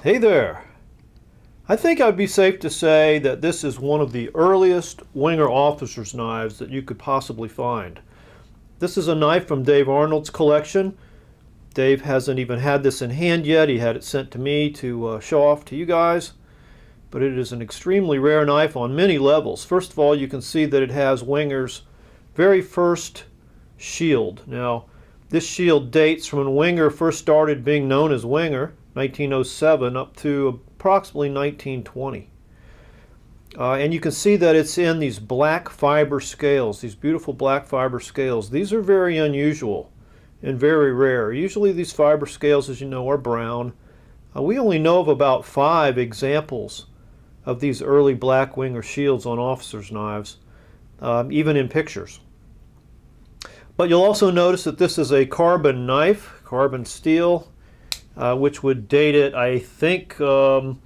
Hey there! I think I'd be safe to say that this is one of the earliest Wenger officer's knives that you could possibly find. This is a knife from Dave Arnold's collection. Dave hasn't even had this in hand yet. He had it sent to me to show off to you guys. But it is an extremely rare knife on many levels. First of all, you can see that it has Wenger's very first shield. Now, this shield dates from when Wenger first started being known as Wenger, 1907, up to approximately 1920. And you can see that it's in these black fiber scales, these beautiful black fiber scales. These are very unusual and very rare. Usually these fiber scales, as you know, are brown. We only know of about 5 examples of these early black Wenger shields on officers' knives, even in pictures. But you'll also notice that this is a carbon knife, carbon steel, which would date it, I think, before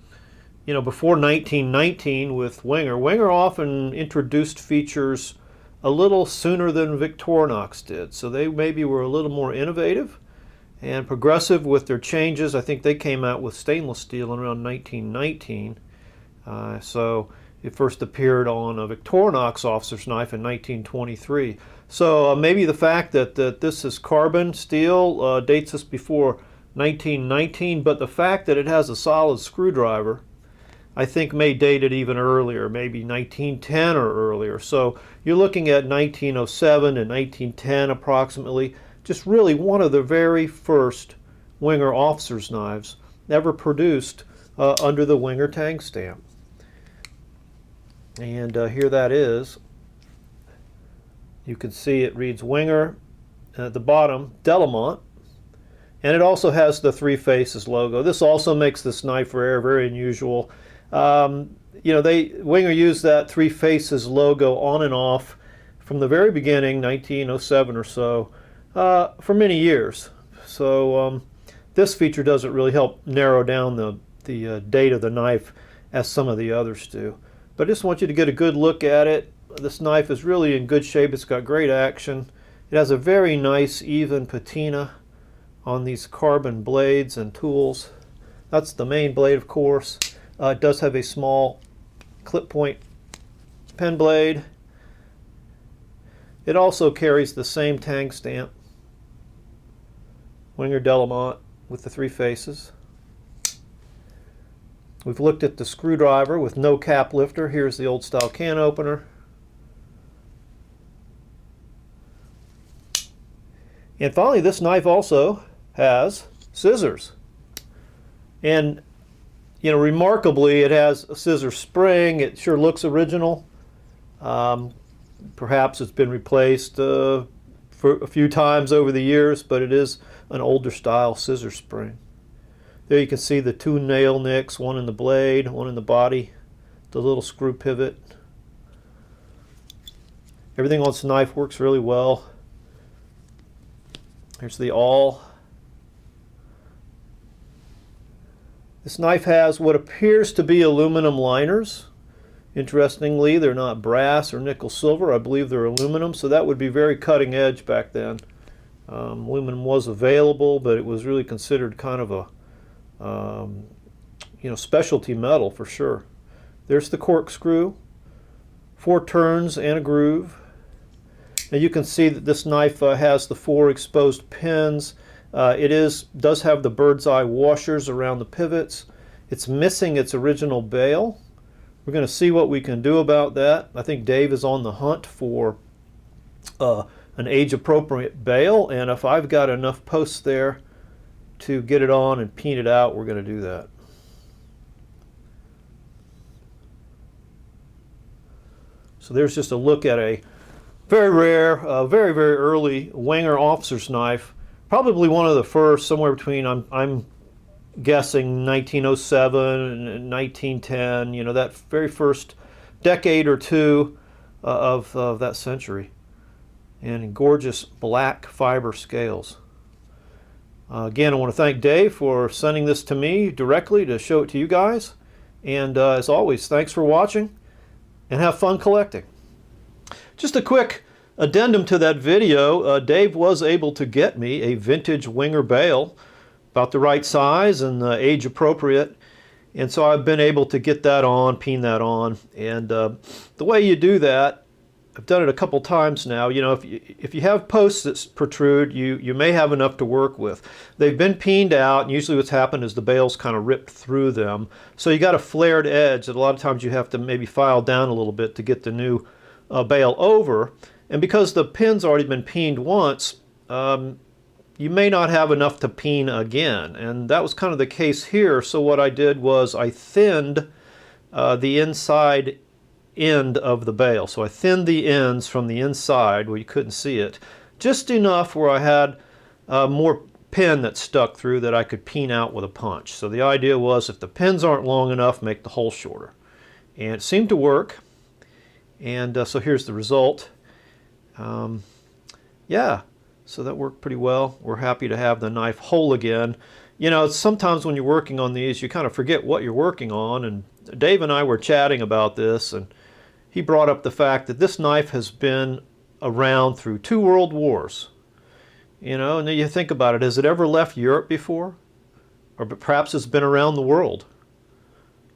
1919 with Wenger. Wenger often introduced features a little sooner than Victorinox did, so they maybe were a little more innovative and progressive with their changes. I think they came out with stainless steel in around 1919. So it first appeared on a Victorinox officer's knife in 1923. So maybe the fact that this is carbon steel dates us before 1919, but the fact that it has a solid screwdriver, I think, may date it even earlier, maybe 1910 or earlier. So you're looking at 1907 and 1910 approximately, just really one of the very first Wenger officer's knives ever produced under the Wenger tang stamp. And here that is. You can see it reads Wenger, at the bottom, Delamont, and it also has the 3 Faces logo. This also makes this knife rare, very unusual. Wenger used that 3 Faces logo on and off from the very beginning, 1907 or so, for many years. So this feature doesn't really help narrow down the date of the knife as some of the others do. But I just want you to get a good look at it. This knife is really in good shape. It's got great action. It has a very nice even patina on these carbon blades and tools. That's the main blade, of course. It does have a small clip point pen blade. It also carries the same tang stamp, Wenger Delamont, with the 3 Faces. We've looked at the screwdriver with no cap lifter. Here's the old style can opener. And finally, this knife also has scissors. And, remarkably, it has a scissor spring. It sure looks original. Perhaps it's been replaced for a few times over the years, but it is an older style scissor spring. There you can see the 2 nail nicks, one in the blade, one in the body, the little screw pivot. Everything on this knife works really well. Here's the awl. This knife has what appears to be aluminum liners. Interestingly, they're not brass or nickel silver. I believe they're aluminum, so that would be very cutting edge back then. Aluminum was available, but it was really considered kind of a specialty metal for sure. There's the corkscrew, 4 turns and a groove. Now you can see that this knife has the 4 exposed pins. It does have the bird's eye washers around the pivots. It's missing its original bail. We're going to see what we can do about that. I think Dave is on the hunt for an age-appropriate bail, and if I've got enough posts there to get it on and paint it out, we're going to do that. So there's just a look at a very rare, very, very early Wenger officer's knife. Probably one of the first, somewhere between, I'm guessing 1907 and 1910, that very first decade or two of that century. And in gorgeous black fiber scales. Again, I want to thank Dave for sending this to me directly to show it to you guys. And as always, thanks for watching and have fun collecting. Just a quick addendum to that video. Dave was able to get me a vintage Wenger bail, about the right size and age appropriate. And so I've been able to get that on, peen that on. And the way you do that, I've done it a couple times now. You know, if you have posts that protrude, you may have enough to work with. They've been peened out, and usually what's happened is the bale's kind of ripped through them. So you got a flared edge that a lot of times you have to maybe file down a little bit to get the new bale over. And because the pin's already been peened once, you may not have enough to peen again. And that was kind of the case here. So what I did was I thinned the inside end of the bale. So I thinned the ends from the inside where you couldn't see it, just enough where I had more pin that stuck through that I could peen out with a punch. So the idea was if the pins aren't long enough, make the hole shorter. And it seemed to work. And so here's the result. Yeah, so that worked pretty well. We're happy to have the knife whole again. You know, sometimes when you're working on these, you kind of forget what you're working on. And Dave and I were chatting about this, and he brought up the fact that this knife has been around through 2 world wars. You know, and then you think about it, has it ever left Europe before? Or perhaps it's been around the world.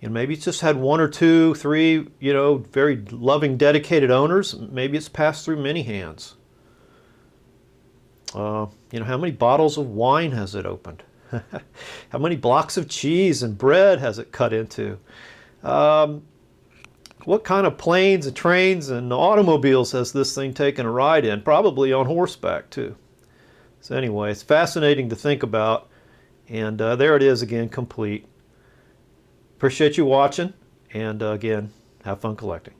You know, maybe it's just had 1 or 2, 3, you know, very loving, dedicated owners. Maybe it's passed through many hands. You know, how many bottles of wine has it opened? How many blocks of cheese and bread has it cut into? What kind of planes and trains and automobiles has this thing taken a ride in? Probably on horseback too. So anyway, it's fascinating to think about. And there it is again, complete. Appreciate you watching. And again, have fun collecting.